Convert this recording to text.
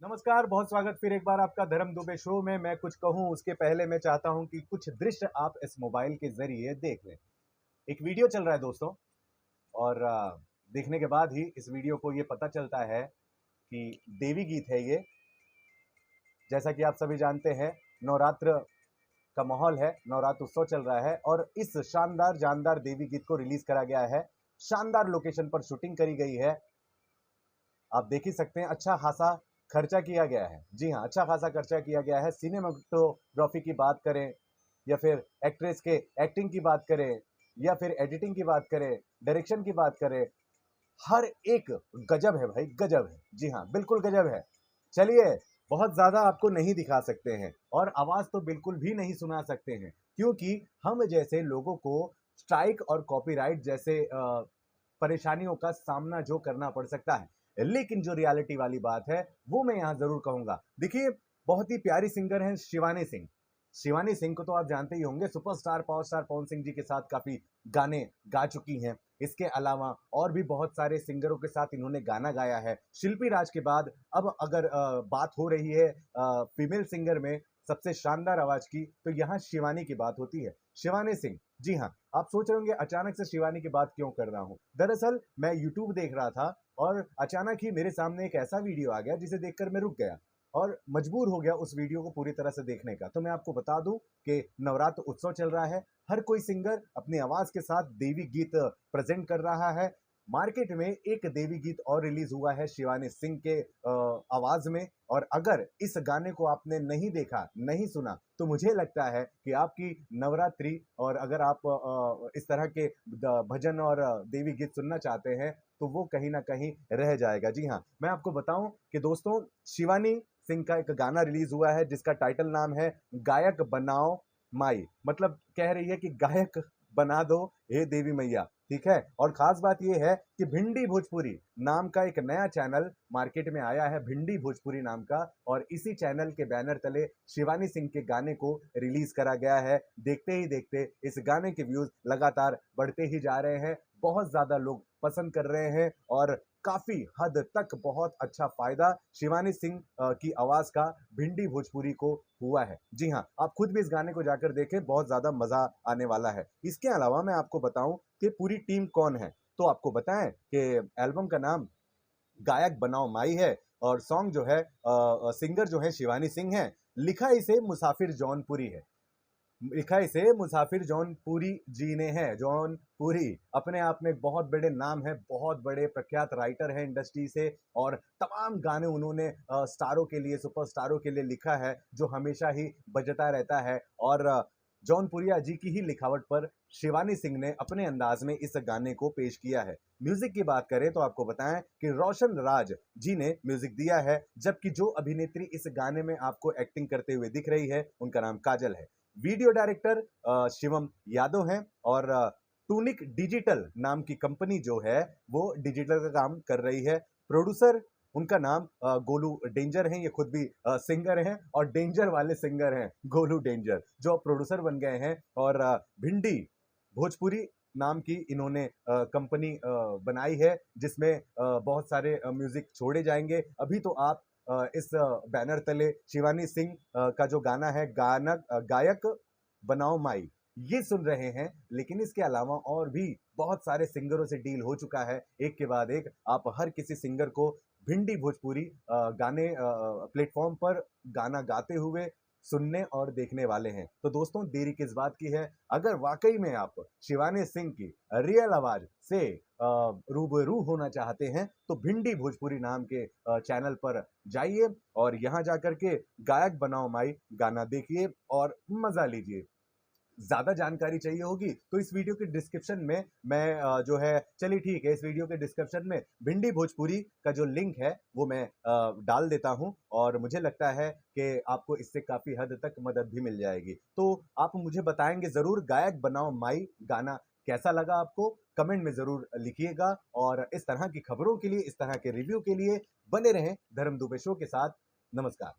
नमस्कार, बहुत स्वागत फिर एक बार आपका धर्म दुबे शो में। मैं कुछ कहूँ उसके पहले मैं चाहता हूँ कि कुछ दृश्य आप इस मोबाइल के ज़रिए देख लें। एक वीडियो चल रहा है दोस्तों और देखने के बाद ही इस वीडियो को ये पता चलता है कि देवी गीत है ये। जैसा कि आप सभी जानते हैं, नवरात्र का माहौल है, नवरात्र उत्सव चल रहा है और इस शानदार जानदार देवी गीत को रिलीज़ करा गया है। शानदार लोकेशन पर शूटिंग करी गई है। आप देख ही सकते हैं, अच्छा खासा खर्चा किया गया है। जी हाँ, अच्छा खासा खर्चा किया गया है। सिनेमेटोग्राफी की बात करें या फिर एक्ट्रेस के एक्टिंग की बात करें या फिर एडिटिंग की बात करें, डायरेक्शन की बात करें, हर एक गजब है भाई, गजब है। जी हाँ, बिल्कुल गजब है। चलिए, बहुत ज़्यादा आपको नहीं दिखा सकते हैं और आवाज़ तो बिल्कुल भी नहीं सुना सकते हैं, क्योंकि हम जैसे लोगों को स्ट्राइक और कॉपीराइट जैसे परेशानियों का सामना जो करना पड़ सकता है। लेकिन जो रियलिटी वाली बात है, वो मैं यहाँ ज़रूर कहूँगा। देखिए, बहुत ही प्यारी सिंगर हैं शिवानी सिंह। शिवानी सिंह को तो आप जानते ही होंगे, superstar power star Pawan Singh ji के साथ काफ़ी गाने गा चुकी हैं। इसके अलावा और भी बहुत सारे सिंगरों के साथ इन्होंने गाना गाया है। शिल्पी राज के बाद अब अगर बात हो रही है फीमेल सिंगर में सबसे शानदार आवाज़ की, तो यहाँ शिवानी की बात होती है। शिवानी सिंह, जी हाँ, आप सोच रहे होंगे अचानक से शिवानी की बात क्यों कर रहा हूँ? दरअसल मैं यूट्यूब देख रहा था और अचानक ही मेरे सामने एक ऐसा वीडियो आ गया जिसे देखकर मैं रुक गया और मजबूर हो गया उस वीडियो को पूरी तरह से देखने का। तो मैं आपको बता दूं कि नवरात्र उत्सव चल रहा है। हर कोई सिंगर अपनी आवाज़ के साथ देवी गीत प्रेज़ेंट कर रहा है। मार्केट में एक देवी गीत और रिलीज़ हुआ है शिवानी सिंह के आवाज़ में, और अगर इस गाने को आपने नहीं देखा, नहीं सुना, तो मुझे लगता है कि आपकी नवरात्रि और अगर आप इस तरह के भजन और देवी गीत सुनना चाहते हैं, तो वो कहीं न कहीं रह जाएगा। जी हाँ, मैं आपको बताऊँ कि दोस्तों, शिवानी सिंह का एक गाना रिलीज़ हुआ है जिसका टाइटल नाम है गायक बनाओ माई। मतलब कह रही है कि गायक बना दो हे देवी मैया, ठीक है? और ख़ास बात ये है कि भिंडी भोजपुरी नाम का एक नया चैनल मार्केट में आया है, भिंडी भोजपुरी नाम का, और इसी चैनल के बैनर तले शिवानी सिंह के गाने को रिलीज़ करा गया है। देखते ही देखते इस गाने के व्यूज़ लगातार बढ़ते ही जा रहे हैं। बहुत ज़्यादा लोग पसंद कर रहे हैं और काफ़ी हद तक बहुत अच्छा फ़ायदा शिवानी सिंह की आवाज़ का भिंडी भोजपुरी को हुआ है। जी हाँ, आप खुद भी इस गाने को जाकर देखें, बहुत ज़्यादा मज़ा आने वाला है। इसके अलावा मैं आपको बताऊँ कि पूरी टीम कौन है, तो आपको बताएँ कि एल्बम का नाम गायक बनाओ माई है और सॉन्ग जो है सिंगर जो है शिवानी सिंह है। लिखा इसे मुसाफिर जौनपुरी है। लिखा इसे मुसाफिर जौनपुरी जी ने है। जौनपुरी अपने आप में एक बहुत बड़े नाम है, बहुत बड़े प्रख्यात राइटर हैं इंडस्ट्री से, और तमाम गाने उन्होंने स्टारों के लिए, सुपरस्टारों के लिए लिखा है, जो हमेशा ही बजता रहता है। और जौनपुरिया जी की ही लिखावट पर शिवानी सिंह ने अपने अंदाज में इस गाने को पेश किया है। म्यूजिक की बात करें तो आपको बताएं कि रोशन राज जी ने म्यूजिक दिया है, जबकि जो अभिनेत्री इस गाने में आपको एक्टिंग करते हुए दिख रही है, उनका नाम काजल है। वीडियो डायरेक्टर शिवम यादव हैं और टूनिक डिजिटल नाम की कंपनी जो है वो डिजिटल का काम कर रही है। प्रोड्यूसर उनका नाम गोलू डेंजर हैं। ये खुद भी सिंगर हैं और डेंजर वाले सिंगर हैं, गोलू डेंजर, जो अब प्रोड्यूसर बन गए हैं। और भिंडी भोजपुरी नाम की इन्होंने कंपनी बनाई है, जिसमें बहुत सारे म्यूजिक छोड़े जाएंगे। अभी तो आप इस बैनर तले शिवानी सिंह का जो गाना है गायक बनाओ माई, ये सुन रहे हैं। लेकिन इसके अलावा और भी बहुत सारे सिंगरों से डील हो चुका है, एक के बाद एक आप हर किसी सिंगर को भिंडी भोजपुरी गाने प्लेटफॉर्म पर गाना गाते हुए सुनने और देखने वाले हैं। तो दोस्तों, देरी किस बात की है? अगर वाकई में आप शिवानी सिंह की रियल आवाज से रूबरू होना चाहते हैं, तो भिंडी भोजपुरी नाम के चैनल पर जाइए और यहाँ जाकर के गायक बनाओ माई गाना देखिए और मजा लीजिए। ज़्यादा जानकारी चाहिए होगी तो इस वीडियो के डिस्क्रिप्शन में मैं जो है, चलिए ठीक है, इस वीडियो के डिस्क्रिप्शन में भिंडी भोजपुरी का जो लिंक है वो मैं डाल देता हूँ और मुझे लगता है कि आपको इससे काफ़ी हद तक मदद भी मिल जाएगी। तो आप मुझे बताएंगे ज़रूर, गायक बनाओ माई गाना कैसा लगा आपको? कमेंट में ज़रूर लिखिएगा और इस तरह की खबरों के लिए, इस तरह के रिव्यू के लिए बने रहें धर्म दुबे शो के साथ। नमस्कार।